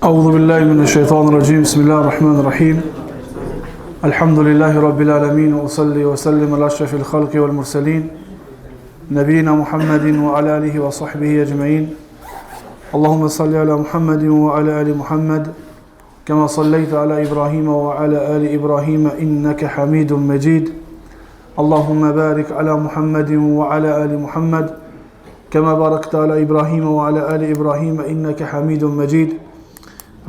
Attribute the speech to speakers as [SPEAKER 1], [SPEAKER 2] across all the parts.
[SPEAKER 1] أعوذ بالله من الشيطان الرجيم بسم الله الرحمن الرحيم الحمد لله رب العالمين وأصلي وسلم على أشرف الخلق والمرسلين نبينا محمد وعلى آله وصحبه أجمعين اللهم صل على محمد وعلى آل محمد كما صليت على إبراهيم وعلى آل إبراهيم إنك حميد مجيد اللهم بارك على محمد وعلى آل محمد كما باركت على إبراهيم وعلى آل إبراهيم إنك حميد مجيد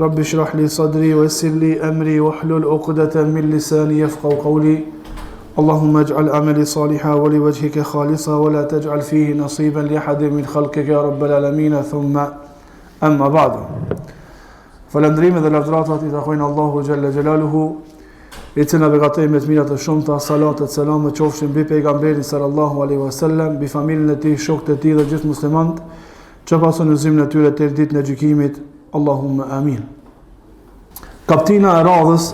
[SPEAKER 1] رب اشرح لي صدري ويسر لي أمري واحلل عقدة من لساني يفقهوا قولي اللهم اجعل عملي صالحا ولوجهك خالصا ولا تجعل فيه نصيبا لأحد من خلقك يا رب العالمين ثم أما بعد فالندريم dhe lavdratat I takojnë Allahu Gjelle Gjelaluhu I cila begatej me të mirat e shumta salatet selam e qofshin mbi pejgamberin sallallahu alaihi wasallam bi familjen e tij shokët e tij dhe gjithë muslimanët që pasën udhëzimin e tyre deri ditën e gjykimit Allahumma amin. Kaptina e radhës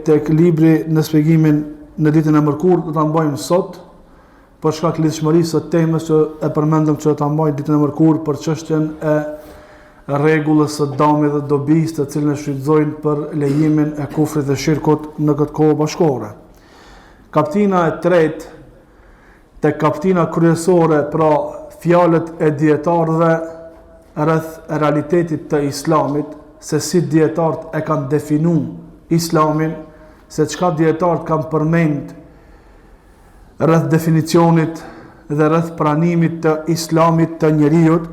[SPEAKER 1] tek libri në shpjegimin në ditën e mërkurë do ta mbajmë sot për shkak lidhshmërisë së temës që e përmendëm që do ta mbajmë ditën e mërkurë për çështjen e rregullës së dëmit dhe dobisë të cilën e shfrytëzojnë për lejimin e kufrit dhe shirkut në këtë kohë bashkore. Kaptina e tretë tek kaptina kryesore pra fjalët e dietarëve rreth realitetit të islamit, se si dietarët e kanë definuar islamin, se çka dietarët kanë përmend rreth definicionit dhe rreth pranimit të islamit të njeriut.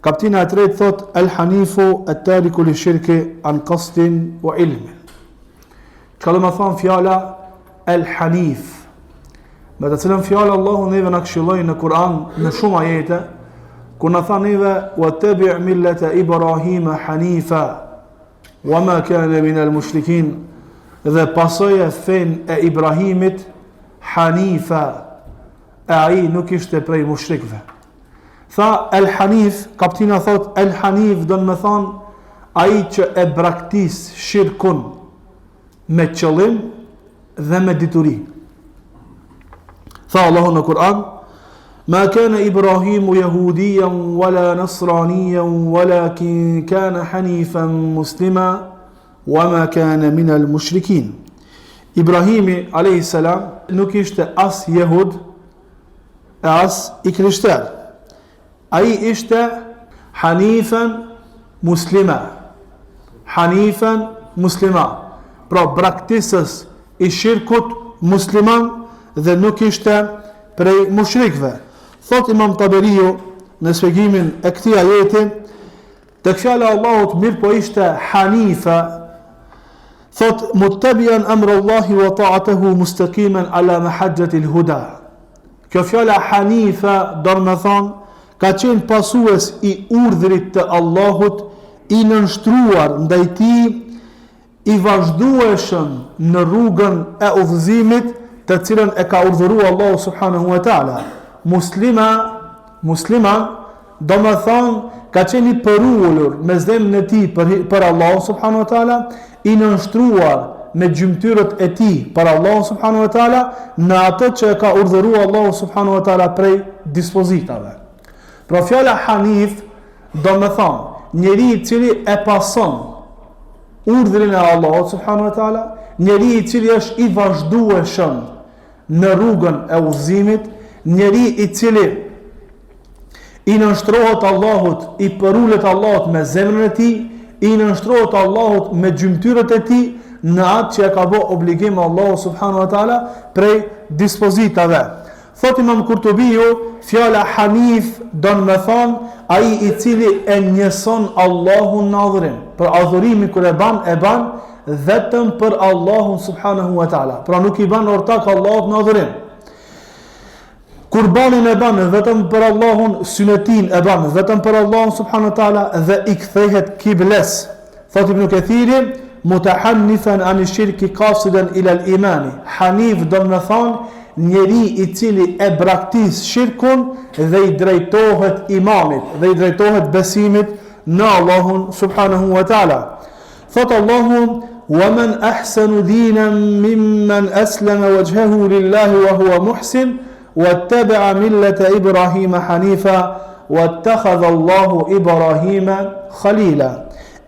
[SPEAKER 1] Kaptina e tretë thot el-hanifu at-tariku li-shirki an qasdin wa ilmin. Çka do të thonë fjala el-hanif? Me të cilën fjala Allahu neve na këshilloi në Kur'an në shumë ajete, kur na tha neve wattabi' millata Ibrahima hanifa wama kana min al-mushrikin, dhe pasoje fen e Ibrahimit hanifa, e ai nuk ishte prej mushrikëve. Tha el-hanif, kaptina thot el-hanif do të thonë ai që e braktis shirkun me qëllim dhe me dituri. Tha Allahu në Kur'an ma kana Ibrahimu yahudiyan wala nasraniyan walakin kana hanifan muslima wama kana min al-mushrikin. Ibrahimi alayhi salam nuk ishte as jehud as I krishter. Ai ishte hanifan muslima. Hanifan muslima. Pra braktisës I shirkut musliman dhe nuk ishte prej mushrikëve. Thot Imam Taberiu në shpjegimin e këtij ajeti, tek fjala Allahut mirë po ishte hanifa, thot muttabian amra Allahi wa ta'atuhu mustaqiman ala mahajjati al-huda. Kjo fjala hanifa do të thonë ka qenë pasues I urdhrit të Allahut, I nënshtruar ndaj tij, I vazhdueshëm në rrugën e udhëzimit të cilën e ka urdhëruar Allahu subhanahu wa taala. Muslima do të thonë ka qenë I përullur me zemrën e tij për Allahu subhanahu wa taala, I nënshtruar me gjymtyrët e tij për Allahu subhanahu wa taala në atë që e ka urdhëruar Allahu subhanahu wa taala prej dispozitave. Pra fjala hanif do me thonë njeri I cili e pason urdhrin e Allahut subhanahu wa taala, njeri I cili është I vazhdueshëm në rrugën e udhëzimit, njeri I cili I nënshtrohet Allahut, I përullet Allahut me zemrën e tij, I nënshtrohet Allahut me gjymtyrët e tij në atë që e ka bërë obligim Allahu subhanahu wa taala prej dispozitave. Thot Imam Kurtubiu, fjala hanif do me thonë ai I cili e njëson Allahun në adhurim. Për adhurimin kur e ban vetëm për Allahun subhanahu wa taala. Pra nuk I ban ortak Allahut në adhurim. Kurbanin e ban vetëm për Allahun, synetin e ban vetëm për Allahun subhanahu wa taala dhe I kthehet kibles. Thot Ibn Kathiri, mutahannifan an shirki qasidan ila al-iman. Hanif do me thonë njeri I cili e braktis shirkun dhe I drejtohet imanit, dhe I drejtohet besimit në Allahun subhanahu wa taala. Thot Allahu وَمَنْ أَحْسَنُ دِينًا مِمَّنْ أَسْلَمَ وَجْهَهُ لِلَّهِ وَهُوَ مُحْسِنٌ وَاتَّبَعَ مِلَّةَ إِبْرَاهِيمَ حَنِيفًا وَاتَّخَذَ اللَّهُ إِبْرَاهِيمَ خَلِيلًا.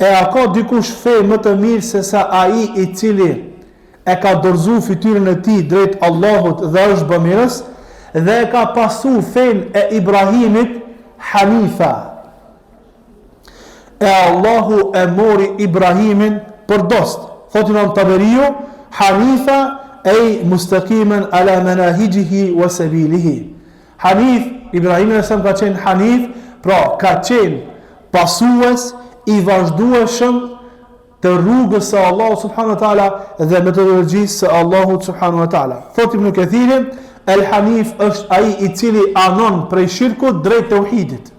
[SPEAKER 1] E a ka dikush fe më të mirë se sa ai I cili e ka dorëzu fytyrën e tij drejt Allahut dhe është bamirës dhe e ka pasu fen e Ibrahimit Hanifa. E Allahu e mori Ibrahimin për dost. Thot Imam Taberiu, Hanifa e mustaqimen ala manahijhi wa sabilihi. Hanif, Ibrahimin e ka qenë Hanif, pra ka qenë pasues I vazhdueshëm të rrugës së Allahut subhanahu wa taala dhe metodologjisë së Allahut subhanahu wa taala. Thot Ibn Kathir, El Hanif është ai I cili anon prej shirkut drejt tauhidit.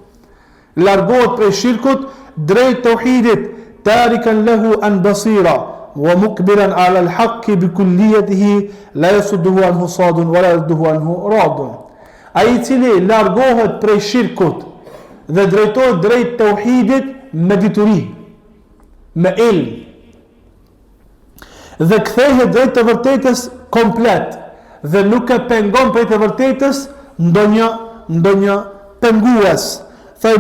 [SPEAKER 1] Largohet prej shirkut drejt tauhidit, tarikan lahu an basira wa muqbilan ala al-haqqi bi kulliyatihi la yasudduhu anhu sadun wa la yasudduhu anhu radun. Ai I cili largohet prej shirkut dhe drejtohet drejt tauhidit me dituri, me ilm, dhe kthehet drejt të vërtetës komplet dhe nuk e pengon prej të vërtetës ndonjë pengues. Thaj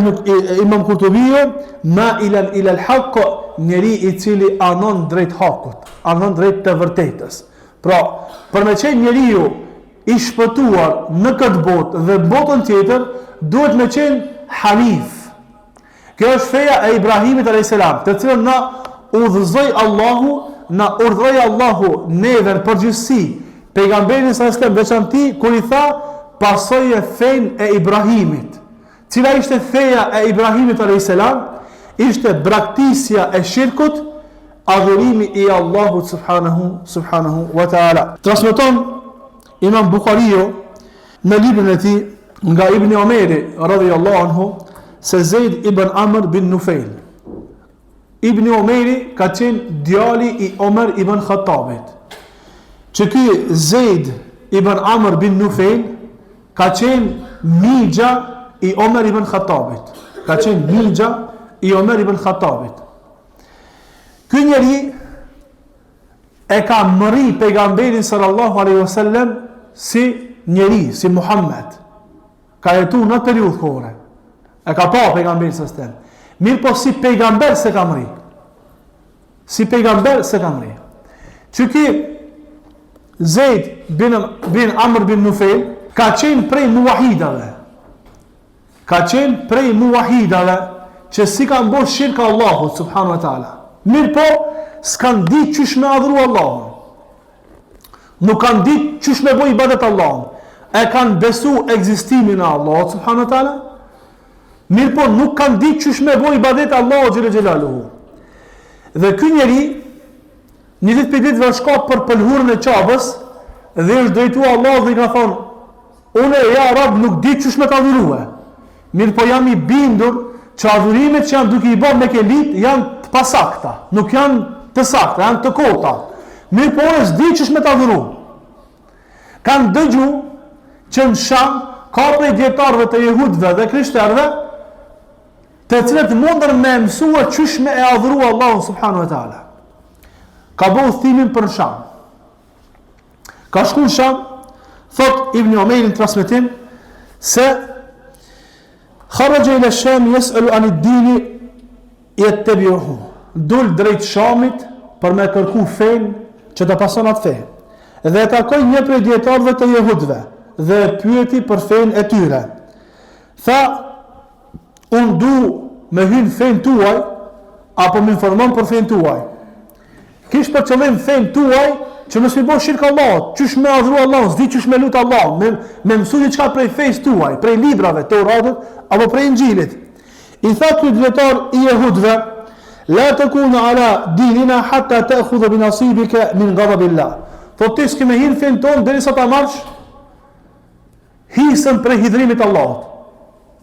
[SPEAKER 1] Imam Kurtubiu, ma ila al-haqq, njeri I cili anon drejt hakut, anon drejt të vërtetës. Pra, për me qenë njeriu I shpëtuar në këtë botë dhe botën tjetër, duhet me qenë Hanif. Kjo është feja e Ibrahimit a.s. të cilën na udhëzoi Allahu, na urdhëroi Allahu neve në përgjithësi, pejgamberin sa islam veçanti kur I tha pasoje fen e Ibrahimit. Cila ishte feja e Ibrahimit a.s. Ishte braktisja e shirkut, adhurimi I Allahut subhanahu wa ta'ala. Transmeton Imam Bukhariu në librin e tij nga Ibn Omeri radhiyallahu anhu se Zeid ibn Amr bin Nufail. Ibn Omeri ka qenë djali I Omer ibn Khattabit. Që ky Zeid ibn Amr bin Nufail ka qenë migja I Omer ibn Khattabit. Ka qenë migja I Omer ibn Khattabit. Ky njeri e ka mëri pejgamberin sallallahu alaihi wasallam si njeri, si Muhammed. Ka jetu në periudhë kohore. E ka pa pejgamberin sallallahu alaihi wasallam. Mirë po si pejgamber se ka mëri. Si pejgamber se ka mëri. Që ki Zeid bin Amr bin Nufail ka qenë prej muwahidave. Ka qenë prej muwahidave që si kanë bërë shirka Allahut subhanahu wa taala. Mirë po s'kan ditë qysh me adhuru Allahun. Nuk kanë ditë qysh me bëj ibadet Allahun. E kanë besu ekzistimin e Allahut subhanahu wa taala. Mirë po nuk kanë ditë qysh me bëj ibadet Allahut xhel xelaluhu. Dhe ky njeri një ditë për ditë shko për pëlhurën e Qabës dhe është drejtuar Allahut dhe I ka thonë: "Unë ja Rab nuk di qysh me ta adhurue. Mirë po jam I bindur që adhurimet që janë duke I bërë me kelit janë të pasakta, nuk janë të sakta, janë të kota. Mirë po unë s'di qysh me ta adhuru." Kanë dëgju që në Sham ka prej djetarëve të jehudëve dhe krishterëve të cilët mundër me mësua qysh me e adhuru Allahun subhanahu wa taala. Ka bëu thimin për Sham. Ka shku në Sham, thot Ibn Omeri në transmetim se kharaja ila Sham yes'alu an ad-din yattabi'uhu. Dul drejt Shamit për me kërku fen që të pason atë fe. Dhe e takoi një prej dietarëve të jehudëve dhe pyeti për fen e tyre. Tha: "Unë du me hyn fen tuaj apo më informon për fen tuaj?" Kish për qëllim fen tuaj që mos I bëj shirk Allahut, qysh me adhuru Allahun, s'di qysh me lut Allahun, me mësu diçka prej fejs tuaj, prej librave, Teuratit apo prej Injilit. I tha ky dietar I jehudëve: "La takuna ala dinina hatta ta'khudha bi nasibika min ghadabillah." Po ti s'ke me hyn fen ton derisa ta marrësh hisën prej hidhrimit Allahut.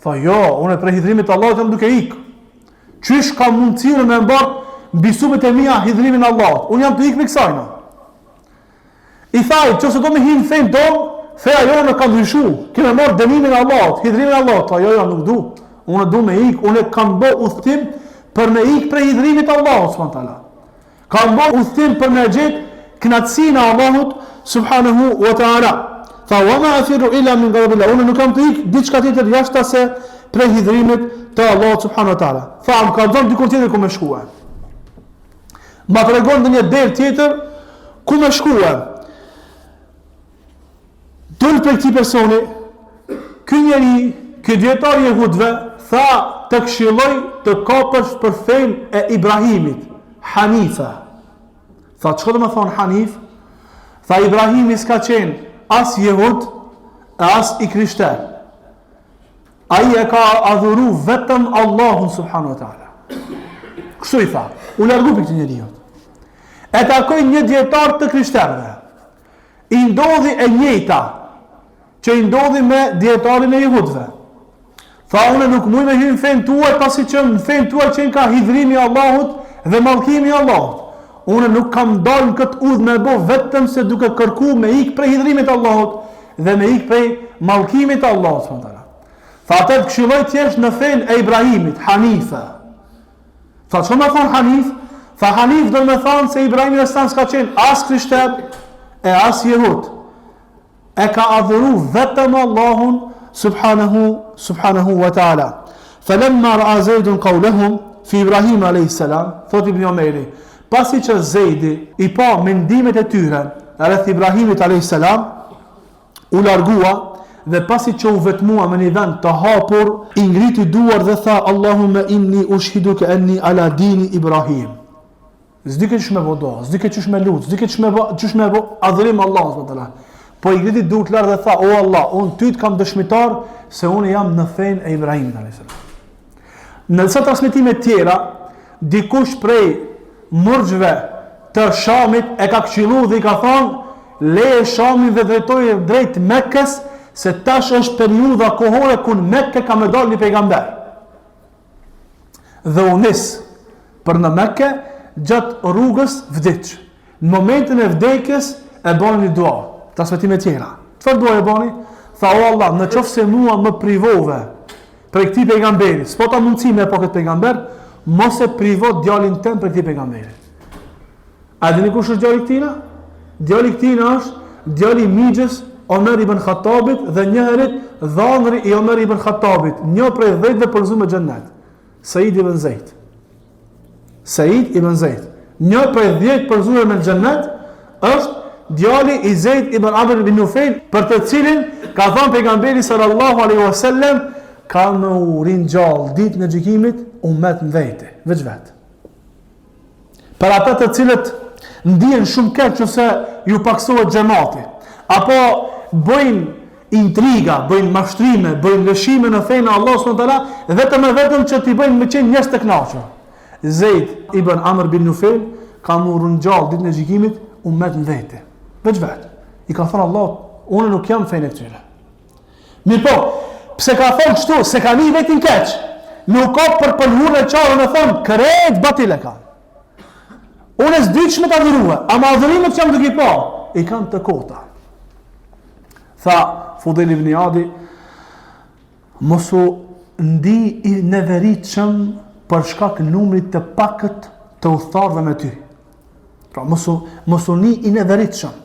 [SPEAKER 1] Tha: "Jo, unë prej hidhrimit Allahut jam duke ik. Qysh ka mundësinë me mbar mbi supet e mia hidhrimin Allahut? Unë jam të ik me kësajna." I thaj, që se do me hinë fejnë tonë, feja jo në ka ndryshu, kime marrë dënimin Allahut, hidhrimin Allahut. Ta jo, nuk du, unë du me ik, unë kam bë udhtim për me ik prej hidhrimit Allahut, subhanallah. Kam bë udhtim për me gjithë knatësinë e Allahut, subhanahu wa ta'ala. Tha, wa ma afiru illa min ghadabillah, unë nuk kam të ik, diçka tjetër jashtë se prej hidhrimit të Allahut, subhanahu wa ta'ala. Tha, më ka dhënë dikur tjetër ku me shkua. Ma tregon në një derë tjetër ku më shkua. Dul për këtij personi, ky njeri, ky dietar i jehudëve, tha të këshilloj të kapësh për fenë e Ibrahimit, Hanifa. Tha, çka do të thonë Hanif? Tha, Ibrahimi s'ka qenë as jehud, as i krishter. Ai e ka adhuru vetëm Allahun subhanahu wa taala. Kështu i tha, u largu për këtë njeriu. E takoi një dietar të krishterëve. I ndodhi e njëjta që i ndodhi me dietarin e jehudëve. Tha, unë nuk muj me hynë fenë tuaj, pasi që në fenë tuaj që ka hidhrimi i Allahut dhe mallkimi i Allahut. Unë nuk kam dalë në këtë udhë me bo vetëm se duke kërku me ikë prej hidhrimit të Allahut dhe me ikë prej mallkimit të Allahut. Tha, atë të këshilloj t'jesh në fenë e Ibrahimit, Hanifa. Tha, që me thonë Hanif? Tha, Hanif do me thonë se Ibrahimi nëstan s'ka qenë as krishter e as jehud. E ka adhuru vetëm Allahun subhanahu wa ta'ala. Falamma ra'a Zaidun qawlahum fi Ibrahim alayhis salam, thot Ibn Omeri, pasi që Zejdi i pa mendimet e tyre rreth Ibrahimit alayhis salam, u largua dhe pasi që u vetmua me një vend të hapur, i ngriti duar dhe tha, Allahumma inni ushhiduka anni ala dini Ibrahim. S'di ke ç'me vodo, s'di ke ç'me lut, s'di ke ç'me adhurim Allahut subhanahu wa taala. Po i ngriti duart lart dhe tha, o Allah, unë ty të kam dëshmitar se unë jam në fenë e Ibrahimit alayhis salam. Në disa transmetime tjera, dikush prej murxhve të Shamit e ka këshilluar dhe i ka thonë, leje Shamin dhe drejtoje drejt Mekkës, se tash është periudha kohore ku në Mekkë ka më dalë një pejgamber. Dhe u nis për në Mekkë gjatë rrugës vdiq. Në momentin e vdekjes e bani një dua. Transmetime tjera. Çfarë dua e bani? Tha, o Allah, në qoftë se mua më privove për këtij pejgamberi, s'po ta mundësi me po këtë pejgamber, mos e privo djalin tëm për këtij pejgamberi. A dini kush është djali i këtina? Djali i këtina është djali i Mixhës, Omer ibn Khattabit dhe njëherit dhanëri i Omer ibn Khattabit, një prej 10 përzuar në xhennet. Said ibn Zaid. Said ibn Zaid. Një prej 10 përzuar në xhennet është djali i Zaid ibn Amr ibn Nufel, për të cilin ka thënë pejgamberi sallallahu alaihi wasallam, ka më urin gjallë ditën e gjykimit ummet në vete, veç vetë. Për ata të cilët ndihen shumë keq nëse ju paksohet xhamati, apo bëjnë intriga, bëjnë mashtrime, bëjnë lëshime në fenë e Allahut subhanahu wa taala, vetëm që t'i bëjnë me qenë njerëz të kënaqur. Zaid ibn Amr ibn Nufel ka më urin gjallë ditën e gjykimit ummet në vete, veç vetë. I ka thënë Allah, unë nuk jam fenë e këtyre. Mirë po, pse ka thonë kështu, se ka një vetin keq, nuk ka për pëlhurën e qarën e thonë, kërejt batile ka. Unë e s'dy që me të adhurua, ama adhurimet që jam duke i pa, i kanë të kota. Tha, Fudel ibn Iyadi, mosu ndi i neveritshëm për shkak numrit të pakët të udhëtarëve me ty. Pra, mosu ni i neveritshëm,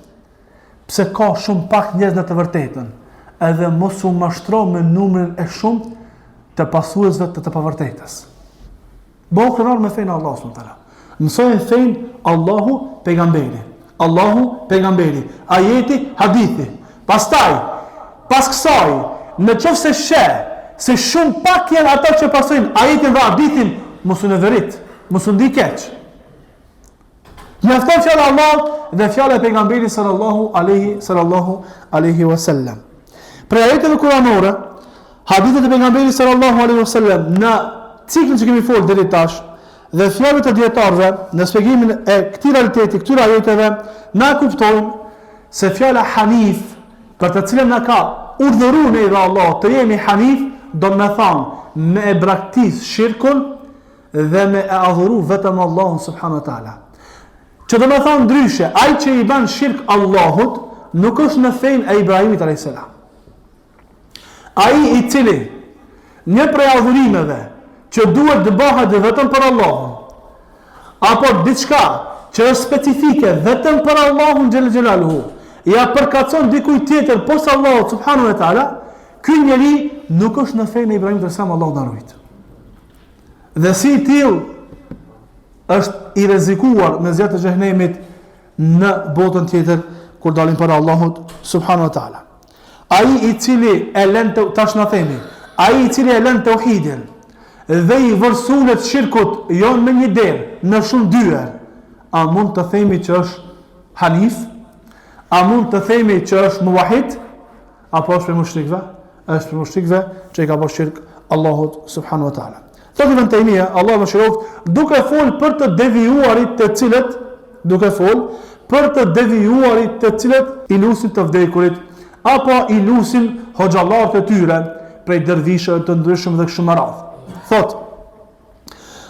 [SPEAKER 1] pse ka shumë pak njerëz në të vërtetën, edhe mos u mashtro me numrin e shumë të pasuesve të pavërtetës. Bëhu krenar me fejnë Allah subhanahu wa taala. Mësojnë fejnë Allahu pejgamberi. Allahu pejgamberi. Ajeti, hadithi. Pastaj, pas kësaj, në qoftë se sheh se shumë pak janë ata që pasojnë ajetin dhe hadithin, mos u neverit, mos u ndi keq. Mjafton fjala Allah dhe fjala e pejgamberit sallallahu alaihi wasallam. Për ajeteve kuranore, hadithet e pejgamberit sallallahu alaihi wasallam në ciklin që kemi folur deri tash dhe fjalët e dietarëve në shpjegimin e këtij realiteti, këtyre ajeteve, na kuptojmë se fjala Hanif, për të cilën na ka urdhëruar ne dhe Allah të jemi Hanif, do me thonë me e braktis shirkun dhe me e adhuru vetëm Allahun subhanahu wa taala. Që do me thonë ndryshe, ai që i bën shirk Allahut nuk është në fenë e Ibrahimit alayhis salam. Ai i cili një prej adhurimeve që duhet të bëhet vetëm për Allahun, apo diçka që është specifike vetëm për Allahun xhel xhelaluhu, ja përkatson dikujt tjetër posa Allahut subhanahu wa taala, ky njeri nuk është në fenë e Ibrahimit alayhis salam, Allahu na ruaj. Dhe si i tillë është i rrezikuar me zjarr të xhenemit në botën tjetër kur dalin para Allahut subhanahu wa taala. Ai i cili e lën tash na themi, ai i cili e lën tauhidin dhe i vërsulet shirkut jo me një derë, në shumë dyer, a mund të themi që është hanif? A mund të themi që është muwahhid? Apo është për mushrikëve? Është për mushrikëve që i ka bërë shirk Allahut subhanahu wa taala. Thotë Ibn Taymija, Allahu më shëroft, duke fol për të devijuarit të cilët i lusin të vdekurit apo i lusin hoxhallarët e tyre prej dervishëve të ndryshëm dhe kështu me radhë. Thotë: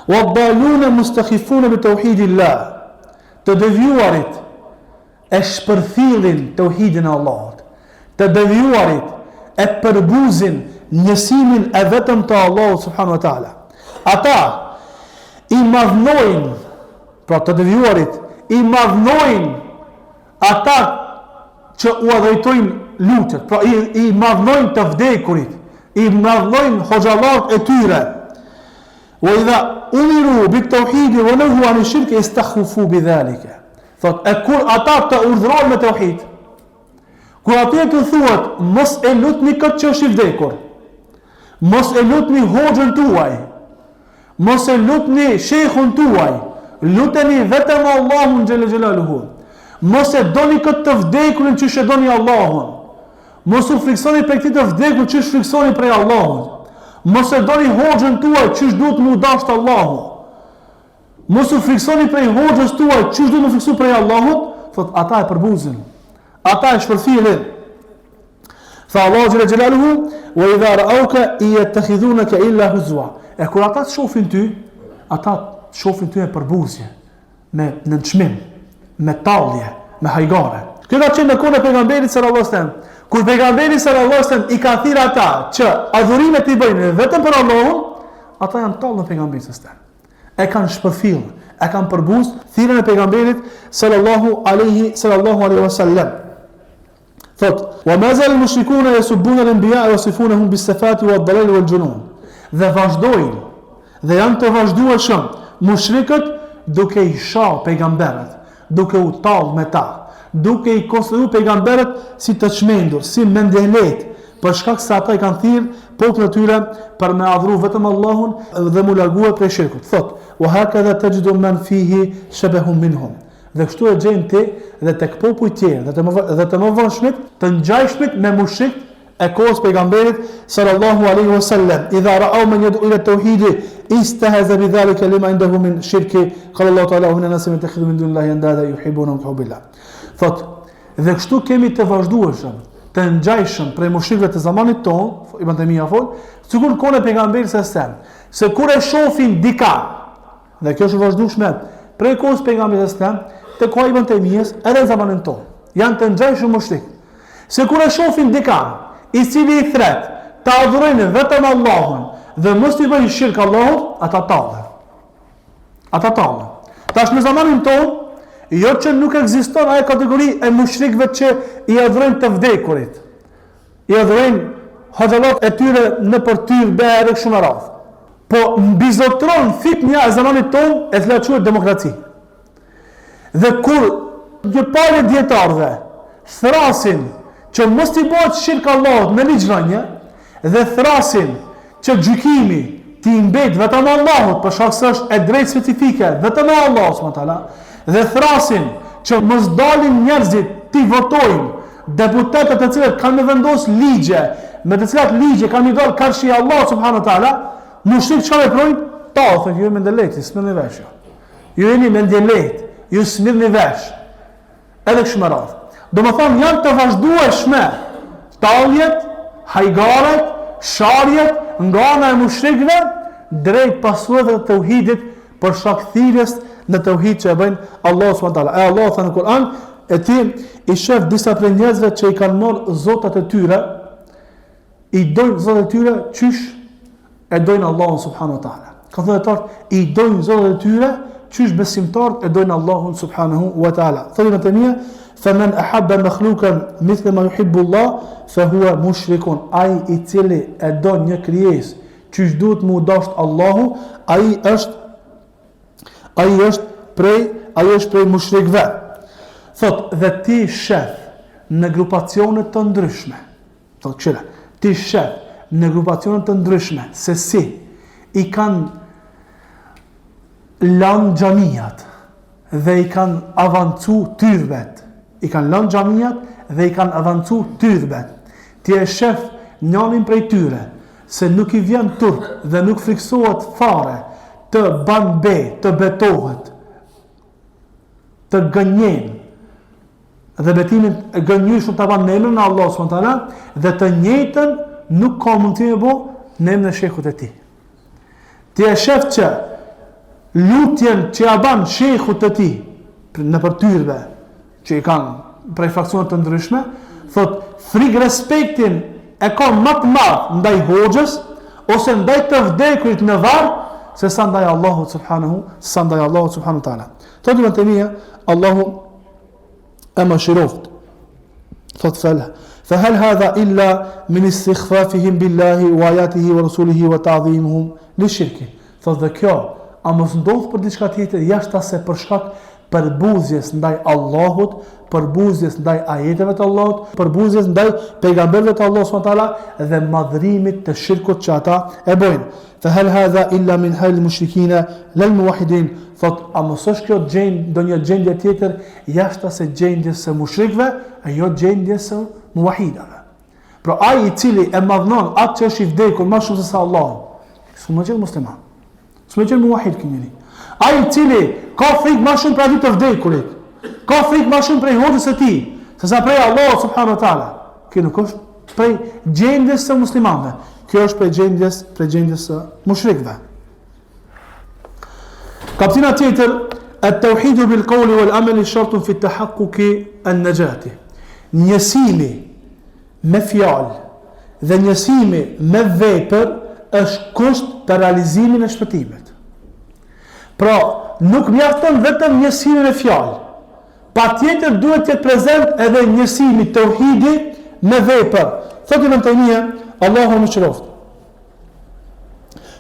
[SPEAKER 1] "Wadalluna mustakhifuna bi tauhidillah", të devijuarit e shpërthillin tauhidin e Allahut. Të devijuarit e përbuzin njësimin e vetëm të Allahut subhanahu wa taala. Ata i madhnojnë, pra të devijuarit i madhnojnë ata që u adhurojnë lutjet, pra i madhnojnë të vdekurit, i madhnojnë hoxhallarët e tyre. Wa idha umiru bit tauhid wa nahu an shirk istakhafu bidhalika. Thot, e kur ata të urdhërojnë me tauhid, kur atë të thuat mos e lutni këtë që është i vdekur, mos e lutni hoxhën tuaj, mos e lutni shehun tuaj, luteni vetëm Allahun xhel xelaluhu. Mos e doni këtë të vdekurin që shedoni Allahun. Mos u friksoni për këtë të vdekur që friksoni prej Allahut. Mos e doni hoxhën tuaj që duhet mu dashur Allahu. Mos u friksoni prej hoxhës tuaj që duhet mu friksu prej Allahut. Thot, ata e përbuzin, ata e shpërfillin. Tha Allahu xhel xelaluhu: "Wa idha ra'awka yattakhidhunaka illa huzwa." E kur ata të shohin ty, ata shohin ty e përbuzje, me nënçmim, me tallje, me hajgare. Kjo ka qenë në kohën e pejgamberit sallallahu alajhi wasallam. Kur pejgamberi sallallahu alajhi wasallam i ka thirrë ata që adhurimet i bëjnë vetëm për Allahun, ata janë tallë në pejgamberin sallallahu alajhi wasallam. E kanë shpërfill, e kanë përbuz thirrjen e pejgamberit sallallahu alaihi wasallam. Thot: "Wa ma zal al-mushrikuna yasubbuna al-anbiya wa yasifunahum bis-safati wad-dalal wal-junun." Dhe vazhdojnë, dhe janë të vazhdueshëm mushrikët duke i shau pejgamberët, duke u tallë me ta, duke i konsideruar pejgamberët si të çmendur, si mendjelet, për shkak se ata i kanë thirrë popullin e tyre për me adhuru vetëm Allahun dhe mu larguar prej shirkut. Thot: "Wa hakadha tajidu man fihi shabahun minhum." Dhe kështu e gjen ti dhe tek popujt tjerë dhe të mëvonshmit, të ngjajshmit me mushrikët e kohës pejgamberit sallallahu alaihi wasallam. Idha ra'aw man yad'u ila at-tauhid istahaza bidhalika lima indahu min shirki, qala Allah ta'ala: "Inna an-nasa yattakhidhu min dunillahi andada yuhibbunahum ka hubbillah." Thot, dhe kështu kemi të vazhdueshëm, të ngjajshëm prej mushrikëve të zamanit ton, Ibn Taymija fol, sikur kohën e pejgamberit sallallahu, se kur e shohin dika, dhe kjo është vazhdueshme prej kohës pejgamberit sallallahu, te kohë Ibn Taymijës edhe në zamanin ton, janë të ngjajshëm mushrik. Se kur e shohin dika, i cili i thret të adhurojnë vetëm Allahun dhe mos i bëjnë shirk Allahut, ata tallen. Tash në zamanin ton, jo që nuk ekziston ajo kategori e mushrikëve që i adhurojnë të vdekurit, i adhurojnë hoxhallarët e tyre në përtyr berë shumë radh. Po mbizotron fitnia e zamanit ton e cila quhet demokraci. Dhe kur një palë dietarëve thrasin që mos t'i bëhet shirk Allahut me ligjvënie dhe thrasin që gjykimi t'i mbet vetëm Allahut për shkak se është e drejtë specifike vetëm Allahut subhanahu wa taala, dhe thrasin që mos dalin njerëzit t'i votojnë deputetët e cilët kanë vendos ligje, me të cilat ligje kanë dalë karshi Allahut subhanahu wa taala, mushrik çfarë veprojnë? Thënë ju me ndëlejtë, s'merrni vesh. Ju jeni me ndëlejtë, ju s'merrni vesh. Edhe kështu me radhë. Domethënë janë të vazhdueshme talljet, hajgaret, sharjet nga ana e mushrikëve drejt pasuesve të tauhidit për shkak thirrjes në tauhid që e bëjnë Allahu subhanahu wa taala. E Allah thënë në Kur'an, e ti i shef disa prej njerëzve që i kanë marrë zotat e tyre, i dojnë zotat e tyre qysh e dojnë Allahun subhanahu wa taala. Ka thënë ata i dojnë zotat e tyre qysh besimtarët e dojnë Allahun subhanahu wa taala. Thonë të mia: "Faman ahabba makhluqan mithla ma yuhibbu Allah, fa huwa mushrikun." Ai i cili e don një krijesë qysh duhet mu dasht Allahu, ai Ai është prej mushrikëve. Thot, dhe ti shef në grupacione të ndryshme. Thot këshilla, ti shef në grupacione të ndryshme se si i kanë lanë xhamijat dhe i kanë avancu tyrbet. I kanë lanë xhamijat dhe i kanë avancu tyrbet. Ti e shef njënin prej tyre se nuk i vjen turp dhe nuk friksohet fare të ban be, të betohet, të gënjen dhe betimin e gënjyshëm të ban në emrin e Allah subhanahu dhe të njëjtën nuk ka mundësi me bo në emrin e shehut e tij. Ti e shef që lutjen që ja ban shehut e tij në përtyrbe që i kanë prej fraksionet të ndryshme, thot frik respektin e ka më të madh ndaj hoxhës ose ndaj të vdekurit në varr se sa ndaj Allahut subhanahu taala. Thot Ibn Taymija, Allahu e mëshiroft. Thot fa hal hadha illa min istighfafihim billahi wa ayatihi wa rasulihi wa ta'dhimuhum li shirki. Thot dhe kjo a mos ndodh për diçka tjetër jashtë se për shkak përbuzjes ndaj Allahut, përbuzjes ndaj ajeteve të Allahut, përbuzjes ndaj pejgamberëve të Allahut subhanahu taala dhe madhrimit të shirkut që ata e bojnë. Fa hal hadha illa min hal mushrikina lal muwahhidin. Thot, a mos është kjo ndonjë gjendje tjetër jashtë se gjendjes së mushrikëve, e jo gjendjes së muwahhidave. Pra ai i cili e madhnon atë që është i vdekur më shumë se sa Allahu, s'u më qenë musliman. S'u më qenë muwahhid kënjëri. Ai i cili ka frikë më shumë për atë të vdekurit, ka frikë më shumë prej hoxhës së tij, sesa prej Allahut subhanahu wa taala. Kjo nuk është prej gjendjes së muslimanëve. Kjo është prej gjendjes së mushrikëve. Kaptina tjetër, at-tauhidu bil qawli wal amali shartun fi at-tahaqquqi an-najati. Njësimi me fjalë dhe njësimi me vepër është kusht për realizimin e shpëtimit. Pra, nuk mjafton vetëm njësimi me fjalë. Patjetër duhet të jetë prezent edhe njësimi tauhidi me vepër. Thotë Ibn Taymija, Allahu mëshiroft.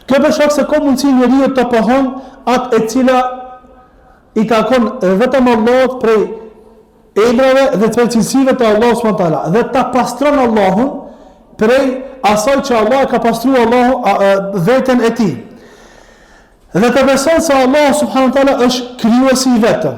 [SPEAKER 1] Kjo për shkak se ka mundësi njeriu të pohon atë e cila i takon vetëm Allahut prej emrave dhe të cilësive të Allahut subhanahu taala dhe ta pastron Allahun prej asaj që Allah ka pastruar Allahu veten e tij. Dhe të beson se Allah subhanahu taala është krijuesi i vetëm.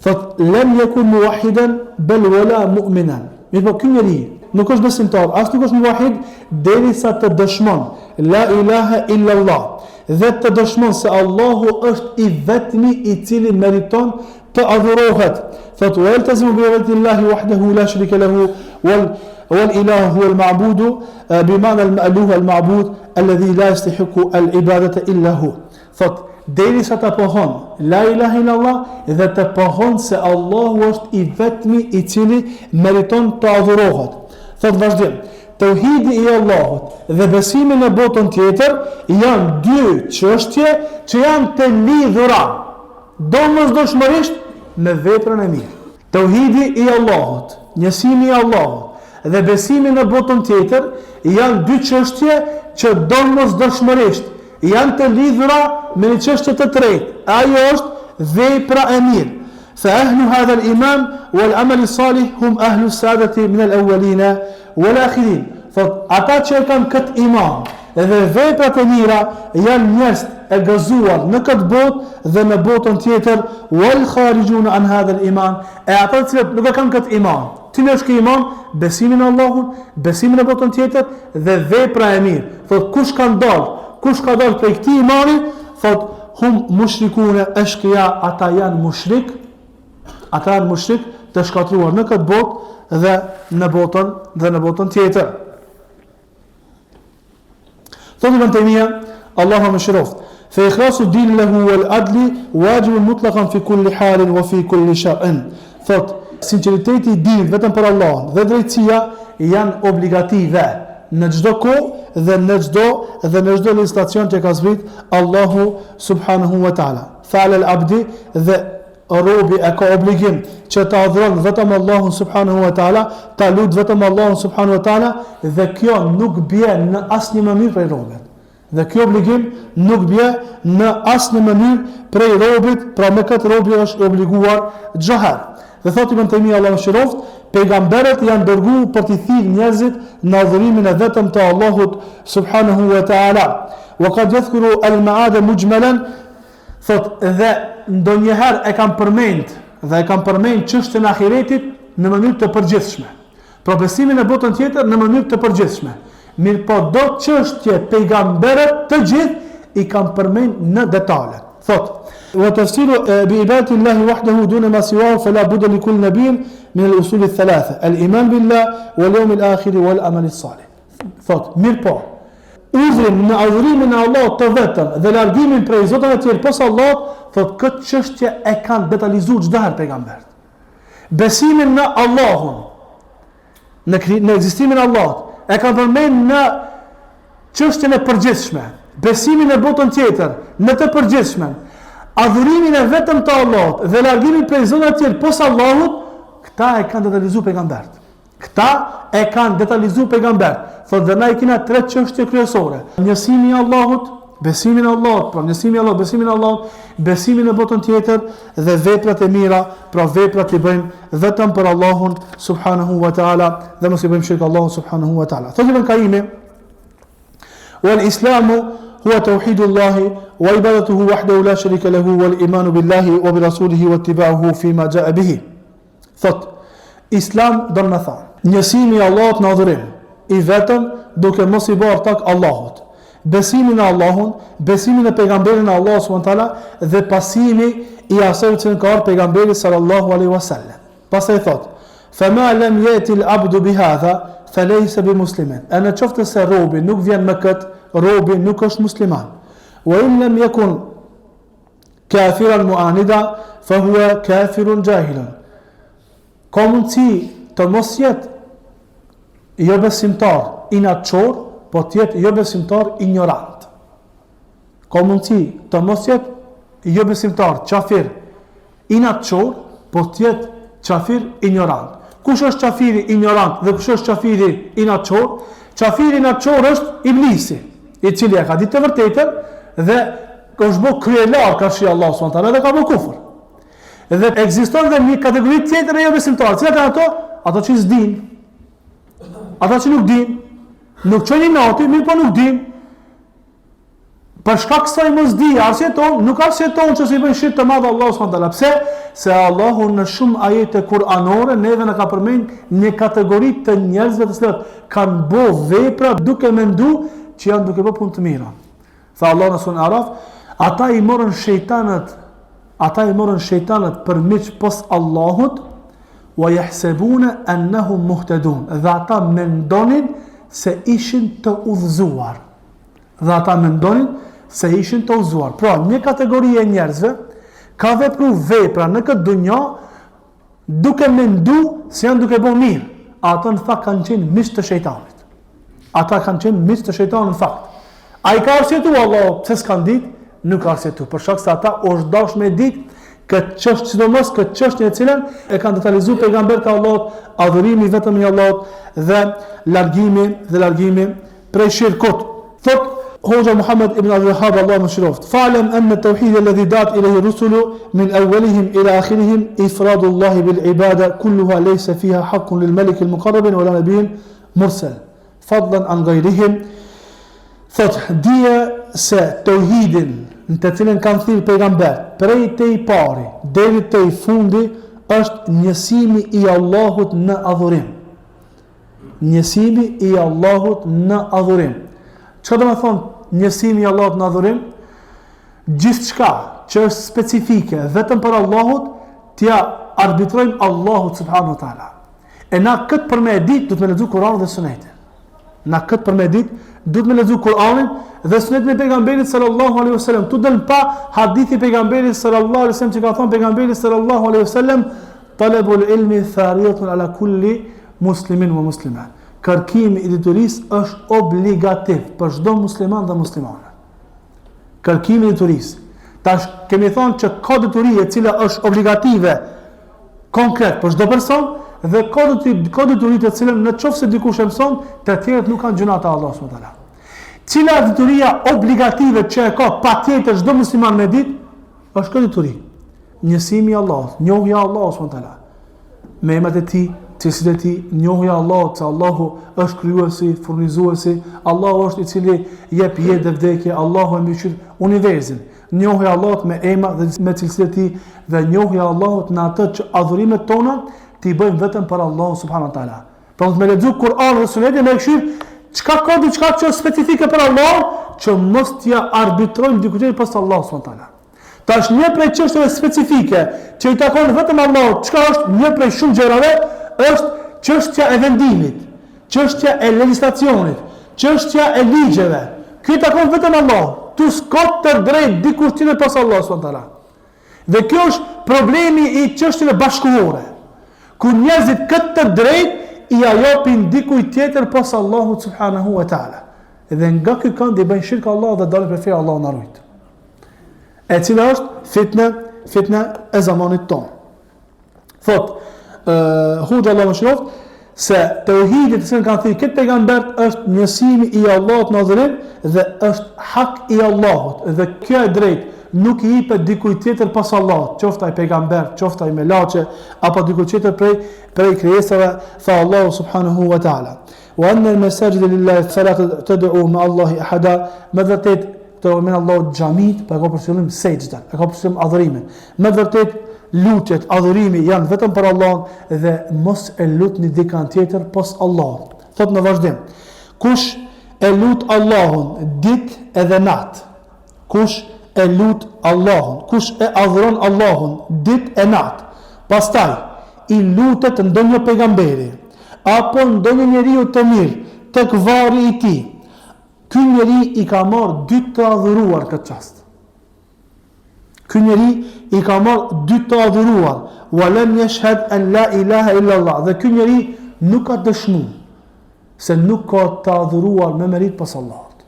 [SPEAKER 1] Thot lem yakun muwahhidan bal wala mu'minan. Mirpo ky njeriu nuk është besimtar, as nuk është muwahhid derisa të dëshmon la ilaha illa Allah dhe të dëshmon se Allahu është i vetmi i cili meriton të adhurohet. Thot wa yaltazimu bi ibadatillahi wahdahu la sharika lahu wal ilahu huwa al ma'budu bima'na al ma'luh al ma'bud alladhi la yastahiqu al ibadata illa hu. Thot derisa të pohon la ilaha illa Allah dhe të pohon se Allahu është i vetmi i cili meriton të adhurohet. Thot vazhdim, tauhidi i Allahut dhe besimi në botën tjetër janë dy çështje që janë të lidhura domosdoshmërisht me veprën e mirë. Tauhidi i Allahut, njësimi i Allahut dhe besimi në botën tjetër janë dy çështje që domosdoshmërisht janë të lidhura me një çështje të tretë. Ajo është vepra e mirë. فأهل هذا الإيمان والعمل الصالح هم أهل السعادة من الأولين والآخرين. Ata që kanë këtë iman dhe veprat e mira janë njerëz e gëzuar në këtë botë dhe në botën tjetër wal kharijun an hadha al-iman. E ata që nuk kanë këtë iman, cili është ky iman? Besimin në Allahun, besimin në botën tjetër dhe vepra e mirë. Thot kush ka dalë prej këtij imani, thot hum mushrikuna ashqiya, ata janë mushrik të shkatruar në këtë botë dhe në botën tjetër. Thotë Ibn Taymija, Allahu mëshiroft. Fa ikhlasu din lahu wal adli wajibun mutlaqan fi kulli halin wa fi kulli shar'in. Thot sinqeriteti i dinit vetëm për Allahun dhe drejtësia janë obligative në çdo kohë dhe në çdo legislacion që ka zbrit Allahu subhanahu wa taala. Fa al abdi dhe robi e ka obligim që ta adhuron vetëm Allahun subhanahu wa taala, ta lut vetëm Allahun subhanahu wa taala dhe kjo nuk bie në asnjë mënyrë prej robit. Dhe kjo obligim nuk bie në asnjë mënyrë prej robit, pra me këtë robi është obliguar çdo herë. Dhe thotë Ibn Taymija Allahu mëshiroft, pejgamberët janë dërguar për të thirrë njerëzit në adhurimin e vetëm të Allahut subhanahu wa ta'ala. Wa qad yadhkuru al-ma'ad mujmalan, thotë dhe ndonjëherë e kam përmend çështën e ahiretit në mënyrë të përgjithshme. Pra besimin e botën tjetër në mënyrë të përgjithshme. Mirë po do çështje pejgamberët të gjithë i kanë përmend në detale. Thotë wa tafsiru bi ibadati llahi wahdahu duna ma siwahu fala budda li kulli nabiyyin min al-usul ath-thalatha al-iman billah wal yawm al-akhir wal amal as-salih. Thotë mirë po udhërim në adhurimin e Allahut të vetëm dhe largimin prej zotëve të tjerë posa Allahut, thotë këtë çështje e kanë detalizuar çdo herë pejgamberët. Besimin në Allahun, në ekzistimin e Allahut, e kanë përmend në çështjen e përgjithshme, besimin e botën tjetër në të përgjithshmen, adhurimin e vetëm të Allahut dhe largimin prej zotëve të tjerë posa Allahut, këta e kanë detalizuar pejgamberët. Thotë dhe na i kena 3 çështje kryesore: njësimi i Allahut, besimin e Allahut, pra njësimi i Allahut, besimin e Allahut, besimin e botën tjetër dhe veprat e mira, pra veprat i bëjmë vetëm për Allahun subhanahu wa ta'ala dhe mos i bëjmë shirk Allahun subhanahu wa ta'ala. Thotë Ibn Qayyim: "Wal Islamu huwa tawhidullahi wa ibadatuhu wahdahu la sharika lahu wal imanu billahi wa bi rasulihi wa ittiba'uhu fi ma ja'a bihi." Thotë Islam do të thonë njësimi i Allahut në adhurim, i vetëm duke mos i bërë tak Allahut, besimin e Allahun, besimin e pejgamberin e Allahut subhanahu wa taala dhe pasimi i asaj që ka ardhur pejgamberi sallallahu alaihi wasallam. Pastaj thotë: "Fama lam yati al-abdu bihadha falaysa bimuslimin." Ana qoftë se robi nuk vjen me kët, robi nuk është musliman. Wa in lam yakun kafiran mu'anida fa huwa kafirun jahilun. Ka mundësi të mos jetë jo besimtar inatçor, po të jetë jo besimtar ignorant. Ka mundësi të mos jetë jo besimtar qafir inatçor, po të jetë qafir ignorant. Kush është qafiri ignorant dhe kush është qafiri inatçor? Qafiri inatçor është Iblisi, i cili e ka ditë të vërtetën dhe është bërë kryelar karshi Allahu subhanahu wa taala dhe ka bërë kufër. Dhe ekziston dhe një kategori tjetër e jo besimtarë. Cilat janë ato? Ato që s'din. Ata që nuk din, nuk qënë i nati, mirë po nuk din. Për shkak kësaj mos di, nuk arsjeton që si bëjnë shirk të madh Allahu subhanahu wa taala. Pse? Se Allahu në shumë ajete kuranore neve na ka përmend një kategori të njerëzve të cilët kanë bërë vepra duke menduar që janë duke bërë punë të mira. Tha Allah në surën Araf, ata i morën shejtanët për miq pos Allahut, wa yahsabuna annahum muhtadun. Dhe ata mendonin se ishin të udhëzuar. Pra, një kategori e njerëzve ka vepruar vepra në këtë dunja duke menduar se janë duke bërë mirë. Ata në fakt kanë qenë miq të shejtanit. Në fakt. A i ka arsjetu Allah, pse s'kan ditë? Nuk ka arsjetu. Për shkak se ata është dash me ditë këtë çështje, sidomos këtë çështje e cilën e kanë detalizuar pejgamberët e Allahut, adhurimi vetëm i Allahut dhe largimi prej shirkut. Thot Hoxha Muhammad ibn Abdul Wahhab Allahu mëshiroft: "Fa'lam anna at-tauhid alladhi da'at ilayhi rusulu min awwalihim ila akhirihim ifradu Allah bil ibada kulluha laysa fiha haqqun lil malik al muqarrab wa la nabiyyin mursal fadlan an ghayrihim." Thot dije se tauhidin në të cilën kanë thirrë pejgamber, prej te i pari deri te i fundi, është njësimi i Allahut në adhurim. Çfarë do të thonë njësimi i Allahut në adhurim? Gjithçka që është specifike vetëm për Allahut, t'ja arbitrojmë Allahut subhanahu wa taala. E na këtë për me ditë duhet me lexuar Kur'anin dhe Sunetin. Dhe sunetin e pejgamberit sallallahu alaihi wasallam, tu del pa hadithi pejgamberit sallallahu alaihi wasallam që ka thënë pejgamberi sallallahu alaihi wasallam: "Talabul ilmi thariyatun ala kulli muslimin wa muslima." Kërkimi i diturisë është obligativ për çdo musliman dhe muslimane. Kërkimi i diturisë. Tash kemi thënë që ka dituri e cila është obligative konkret për çdo person dhe ka dituri të cilën në qoftë se dikush e mëson, të tjerët nuk kanë gjunat e Allahut subhanahu wa taala.
[SPEAKER 2] Cila dituria obligative që e ka patjetër çdo musliman me ditë, është kjo dituri. Njësimi i Allahut, njohja e Allahut subhanahu wa taala. Me emrat e tij, cilësitë e tij, njohja e Allahut, se Allahu është krijuesi, furnizuesi, Allahu është i cili jep jetë dhe vdekje, Allahu e mbështet universin. Njohja e Allahut me emrat dhe me cilësitë e tij dhe njohja e Allahut në atë që adhurimet tona ti bëjmë vetëm për Allahun subhanahu wa taala. Pra me lexu Kur'an dhe Sunetin me këshir, çka ka diçka që është specifike për Allahun, që mos t'ja arbitrojmë dikujt pas Allahut subhanahu wa taala. Tash një prej çështjeve specifike që i takon vetëm Allahut, çka është një prej shumë gjërave, është çështja e vendimit, çështja e legjislacionit, çështja e ligjeve. Ky i takon vetëm Allahut. Tu s'ka të drejtë dikush tjetër pas Allahut subhanahu wa taala. Dhe kjo është problemi i çështjeve bashkëkohore. Ku njerëzit këtë të drejtë i japin dikujt tjetër pas Allahut subhanahu wa taala. Dhe nga ky kënd i bëjnë shirk Allahut dhe dalin prej Allahut na rujt. E cila është fitna e zamanit tonë. Thot, Hoxha Allah më shroft, se tauhidi të cilën kanë thënë këtë pejgambert është njësimi i Allahut në adhurim dhe është hak i Allahut. Dhe kjo e drejtë nuk i jepet dikujt tjetër pas Allahut, qoftë ai pejgamber, qoftë ai melaçe apo dikujt tjetër prej krijesave, tha Allahu subhanahu wa taala. Wa anna al-masajida lillahi fala tad'u ma Allahi ahada, me vërtet të rëmen Allahu xhamit, pa ka për qëllim sejdën, ka për qëllim adhurimin. Me vërtet lutjet, adhurimi janë vetëm për Allahun dhe mos e lutni dikant tjetër pas Allahut. Thot në vazhdim, kush e lut Allahun ditë edhe natë, kush e lut Allahun, kush e adhuron Allahun ditë e natë, pastaj i lutet ndonjë pejgamberi apo ndonjë njeriu të mirë tek varri i tij, ky njeri i ka marrë dy të adhuruar këtë çast. Ky njeri i ka marrë dy të adhuruar, wa lam yashhad an la ilaha illa Allah. Dhe ky njeri nuk ka dëshmuar se nuk ka të adhuruar me merit pas Allahut.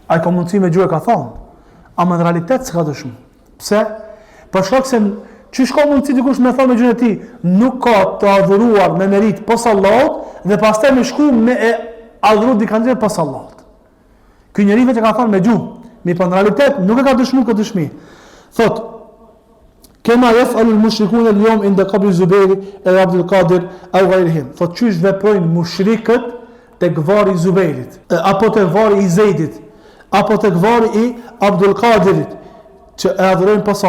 [SPEAKER 2] Ai ka mundësi me gjuhë ka thonë, ama në realitet s'ka dëshmuar. Pse? Për shkak se çish ka mundësi dikush me thonë me gjuhën e tij, nuk ka të adhuruar me merit pas Allahut dhe pastaj me shku me e adhuru dikant tjetër pas Allahut. Ky njeri vetë ka thënë me gjuhë, mi në realitet nuk e ka dëshmuar këtë dëshmi. Thot, kema yaf'alu al-mushrikun al-yawm inda qabri Zubair e Abdul Qadir aw ghayrihim. Thot, çish veprojnë mushrikët tek varri i Zubairit, apo tek varri i Zeidit, apo tek varri i Abdul Qadirit, që e adhurojnë pas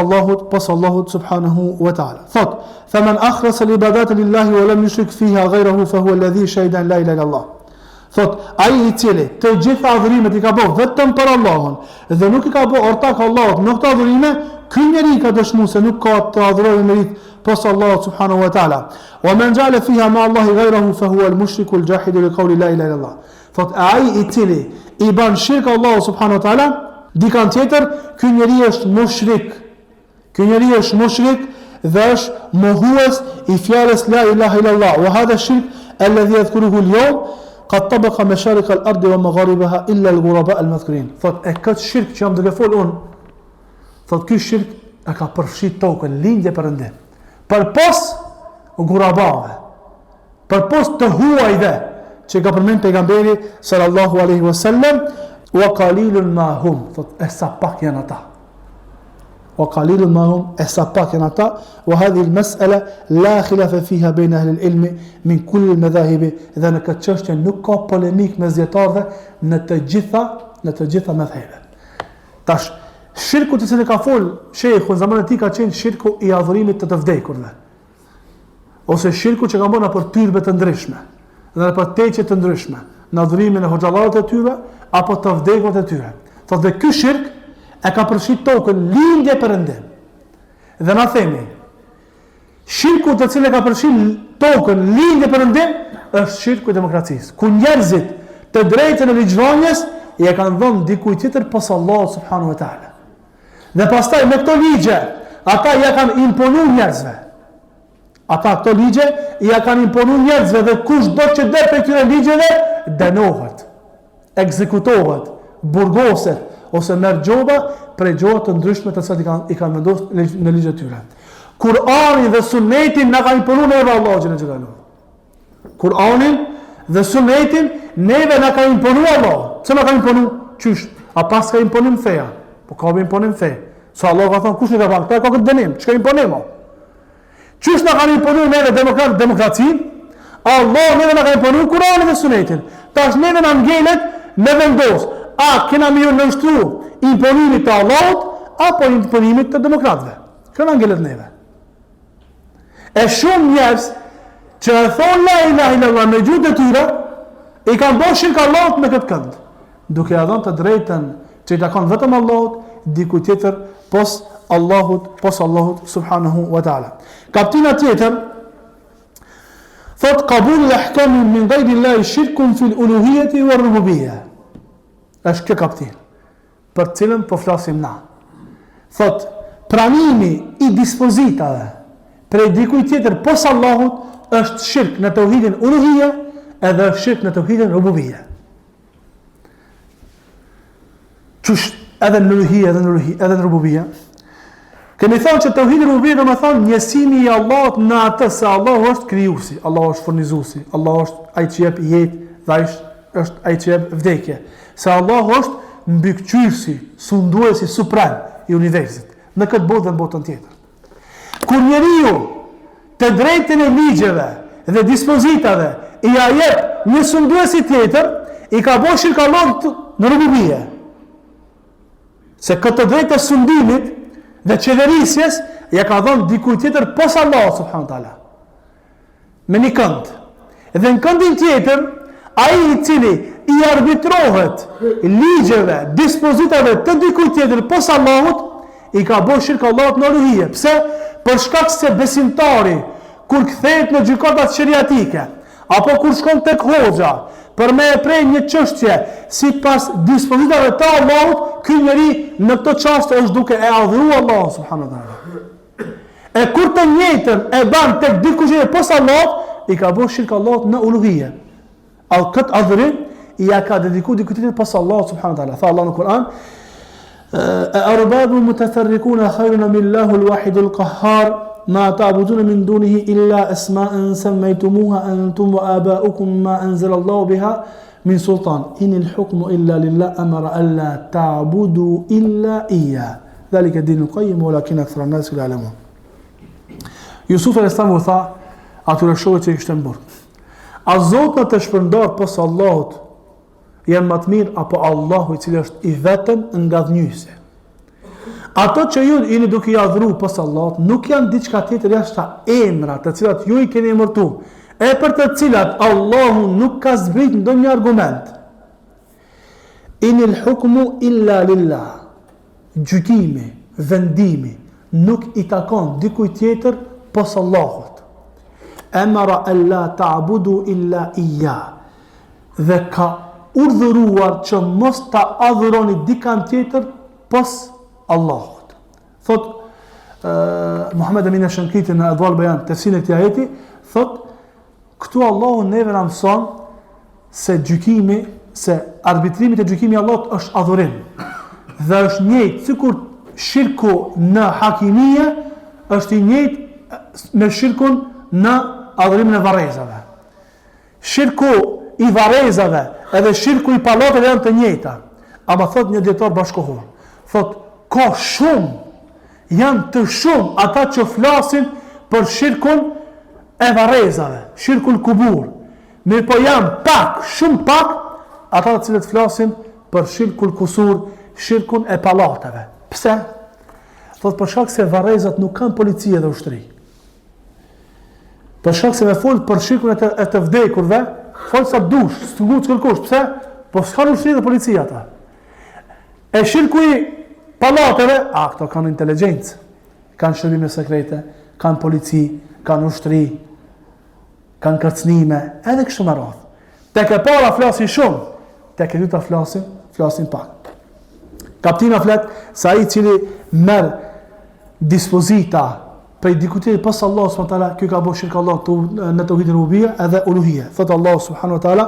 [SPEAKER 2] Allahut subhanahu wa ta'ala. Thot, faman akhlasa al-ibadata lillahi wa lam yushrik fiha ghayrahu fa huwa alladhi shahida la ilaha illa Allah. Thot, ai i cili të gjitha adhurimet i ka bërë vetëm për Allahun dhe nuk i ka bërë ortak Allahut në këto adhurime, ky njeri ka dëshmuar se nuk ka të adhurojë me merit pas Allahut subhanahu wa taala. Wa man ja'ala fiha ma Allahi ghayrahu fa huwa al-mushriku al-jahidu li qawli la ilaha illa Allah. Thot, ai i cili i bën shirk Allahu subhanahu wa taala dikant tjetër, ky njeri është mushrik. Ky njeri është mushrik dhe është mohues i fjalës la ilaha illa Allah. Wa hadha shirk alladhi yadhkuruhu al-yawm qad tabaqa masharik al-ard wa magharibaha illa al-ghuraba al-madhkurin. Thot, e këtë shirk që jam duke fol unë, thot, ky shirk e ka përfshit tokën lindje perëndim. Përpos ghurabave, përpos të huajve që ka përmend pejgamberi sallallahu alaihi wasallam, wa qalilun ma hum, thot, e sa pak janë ata. Wa qalilun ma hum, e sa pak janë ata. Wa hadhihi al-mas'ala la khilafa fiha bayna ahli al-ilm min kulli al-madhahib. Dhe në këtë çështje nuk ka polemik mes dietarëve në të gjitha madhhabe. Tash shirku të cilin ka fol sheikhu në zamanin e tij ka qenë shirku i adhurimit të vdekurve. Ose shirku që ka bënë për tyrbe të ndryshme, dhe për teqe të ndryshme, në adhurimin e hoxhallarëve të tyre apo të vdekurve të tyre. Thotë ky shirk e ka përfshit tokën lindje perëndim. Dhe na themi, shirku të cilin e ka përfshit tokën lindje perëndim është shirku i demokracisë, ku njerëzit të drejtën e ligjvënies i e kanë dhënë dikujt tjetër pas Allahut subhanahu wa taala. Dhe pastaj me këto ligje, ata ja kanë imponuar njerëzve. Ata këto ligje ja kanë imponuar njerëzve dhe kush do që del prej këtyre ligjeve dënohet, ekzekutohet, burgoset ose merr gjoba prej gjobave të ndryshme të cilat i kanë vendosur në ligjet e tyre. Kur'ani dhe Sunetin na kanë imponuar neve Allahu xhallahu. Kur'anin dhe Sunetin neve na kanë imponuar Allahu. Pse na ka imponu? Qysh? A pas ka imponim feja? Po ka me imponim fe. So Allah ka thonë, kush nuk e ka, këta e ka këtë dënim, çka imponim o? Qysh na ka imponu neve demokracinë? Allah neve na ka imponu Kur'anin dhe Sunetin. Tash neve na ngelet me vendos. A kena më nënshtru imponimit të Allahut apo imponimit të demokratëve? Kjo na ngelet neve. E shumë njerëz që e thonë la ilaha illallah me gjuhën e tyre, i kanë bërë shirk Allahut me këtë kënd, duke ia dhënë të drejtën që i takon vetëm Allahut, diku tjetër pos Allahut subhanahu wa taala. Kaptina tjetër thot qabul al-ahkam min ghayri Allah shirkun fi al-uluhiyyah wa ar-rububiyyah. Është kjo kaptin për cilën po flasim na. Thot pranimi i dispozitave për dikujt tjetër pos Allahut është shirk në tauhidin uluhiyya edhe është shirk në tauhidin rububiyya. Çush edhe në uluhiyya edhe në rububiyya. Kemi thënë që tauhidi rububiyya do të thonë njësimi i Allahut në atë se Allahu është krijuesi, Allahu është furnizuesi, Allahu është ai që jep jetë dhe ai është ai që jep vdekje. Se Allahu është mbikëqyrësi, sunduesi suprem i universit në këtë botë dhe në botën tjetër. Kur njeriu të drejtën e ligjeve dhe dispozitave i ja jep një sunduesi tjetër, i ka bërë shirk Allahut në rububiyye. Se këtë drejtë e sundimit dhe qeverisjes ja ka dhënë dikujt tjetër pos Allahut subhanahu wa taala. Me një kënd. Dhe në këndin tjetër, ai i cili i arbitrohet ligjeve, dispozitave të dikujt tjetër pos Allahut, i ka bërë shirk Allahut në uluhiyye. Pse? Për shkak se besimtari kur kthehet në gjykatat sheriatike apo kur shkon tek hoxha për me e prej një çështje sipas dispozitave të Allahut, ky njeri në këtë çast është duke e adhuruar Allahun subhanahu wa taala. E kur të njëjtën e ban tek dikush tjetër pos Allahut, i ka bërë shirk Allahut në uluhiyye. Këtë adhurim i ja ka dedikuar dikujt tjetër pos Allahut subhanahu wa taala. Tha Allah në Kur'an: أأرباب متفرقون خير من الله الواحد القهار ما تعبدون من دونه إلا أسماء سميتموها أنتم وآباؤكم ما أنزل الله بها من سلطان إن الحكم إلا لله أمر ألا تعبدوا إلا إياه ذلك الدين القيم ولكن أكثر الناس لا يعلمون. Jusuf e tha atyre shokëve që i kishte mburr: A zotët të shpërndar pas Allahut janë më të mirë apo Allahu i cili është i vetëm nga dhënjësi? Ato që ju jeni duke i adhuruar pas Allahut nuk janë diçka tjetër jashtë emra të cilat ju i keni emërtuar, e për të cilat Allahu nuk ka zbrit ndonjë argument. Inil hukmu illa lillah. Gjykimi, vendimi nuk i takon dikujt tjetër pas Allahut. Amara alla ta'budu illa iyyah. Dhe ka urdhëruar që mos ta adhuroni dikant tjetër pas Allahut. Thot Muhammed Amin Shankiti në Adwal Bayan tefsirin e këtij ajeti, thot këtu Allahu neve na mëson se gjykimi, se arbitrimi te gjykimi i Allahut është adhurim. Dhe është njëjtë sikur shirku në hakimie është i njëjtë me shirkun në adhurimin e varrezave. Shirku i varrezave edhe shirku i pallateve janë të njëjta. Ama thot një dietar bashkohor, thot ka shumë, janë të shumë ata që flasin për shirkun e varrezave, shirkun kubur. Mirë po janë pak, shumë pak ata të cilët flasin për shirkun kusur, shirkun e pallateve. Pse? Thot për shkak se varrezat nuk kanë policie dhe ushtri. Për shkak se me fol për shirkun e të vdekurve, fol sa dush, s'ngut kërkosh. Pse? Po s'kan ushtri dhe policia ata. E shirku i pallateve, këto kanë inteligjencë, kanë shërbime sekrete, kanë polici, kanë ushtri, kanë kërcënime, edhe kështu me radhë. Tek e para flasin shumë, tek e dyta flasin pak. Kaptina flet se ai i cili merr dispozita prej dikujt tjetër pas Allahut subhanahu wa taala, ky ka bërë shirk Allah në tauhidin rububiyya edhe uluhiyya. Thot Allah subhanahu wa taala: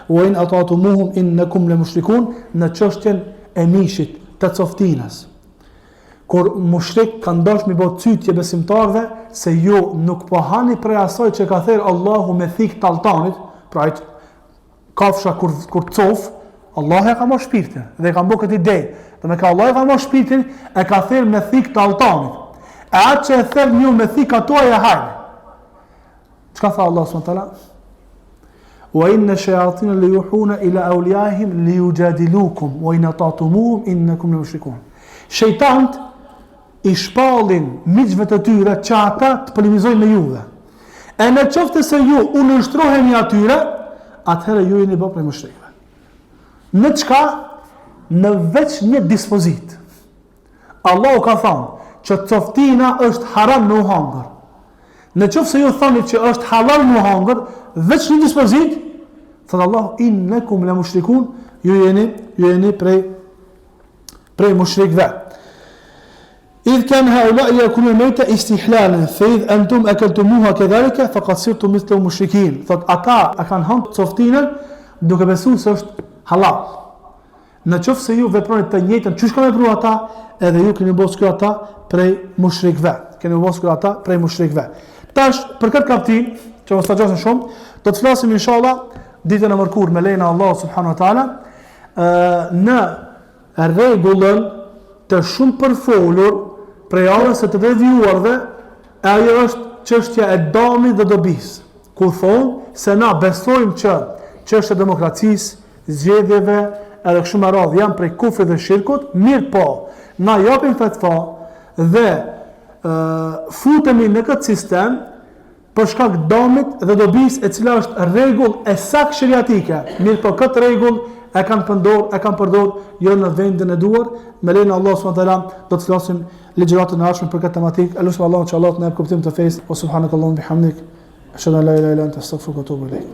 [SPEAKER 2] "Wa in ata'tumuhum innakum lamushrikun", në çështjen e mishit të coftinës. Kur mushrik kanë dashur mi bë cytje besimtarëve se ju nuk po hani prej asaj që ka thënë Allahu me thik talltanit, pra ai kafsha kur cof, Allah e ka marrë shpirtin dhe e ka bërë këtë ide. Do me ka Allah e ka marrë shpirtin e ka thirrë me thikë të altanit. E atë që e thërë një me thikë ato e hajnë. Çka tha Allah s.w.t. Wa inna shayatin li yuhuna ila awliyaihim li yujadilukum wa in ata'tumuhum innakum la mushrikun. Shejtant i shpallin miqve të tyre që ata të polemizojnë me juve. E në qoftë se ju unështroheni atyre, atëherë ju jeni bërë prej mushrikëve. Në çka? Në veç një dispozit. Allahu ka thënë që coftina është haram në hangër. Në qoftë se ju thoni që është halal në hangër, veç një dispozit, thëtë Allahu innakum la mushrikun, ju jeni prej mushrikëve. إذ كان هؤلاء يأكلون الميتة استحلالا فإذ أنتم أكلتموها كذلك فقد صرتم مثل المشركين. Thot ata e kanë hënë coftinën duke besuar se është halal. Në qoftë se ju veproni të njëjtën çish kanë vepruar ata, edhe ju keni bosur ata prej mushrikëve. Keni bosur ata prej mushrikëve. Tash për këtë kapitull, që mos ta gjasim shumë, do të flasim inshallah ditën e mërkurë me lejen e Allahut subhanahu wa taala në rregullën të shumë përfolur prej anës së të devijuarve, ajo është çështja e dëmit dhe dobisë. Ku thonë se na besojmë që çështja e demokracisë, zgjedhjeve, edhe kështu me radhë janë prej kufrit dhe shirkut, mirë po, na japim fatva dhe futemi në këtë sistem për shkak të dëmit dhe dobisë, e cila është rregull e saktë sheriatike. Mirë po, këtë rregull e kanë përdor jo në vendin e duar. Me lejen e Allahut subhanahu wa taala do të flasim ligjëratën e ardhshme për këtë tematikë. Elusim Allahun që Allah të na jap kuptim të fesë. Subhanakallahumma bihamdik, ashhadu an la ilaha illa anta astaghfiruka wa atubu ilaik.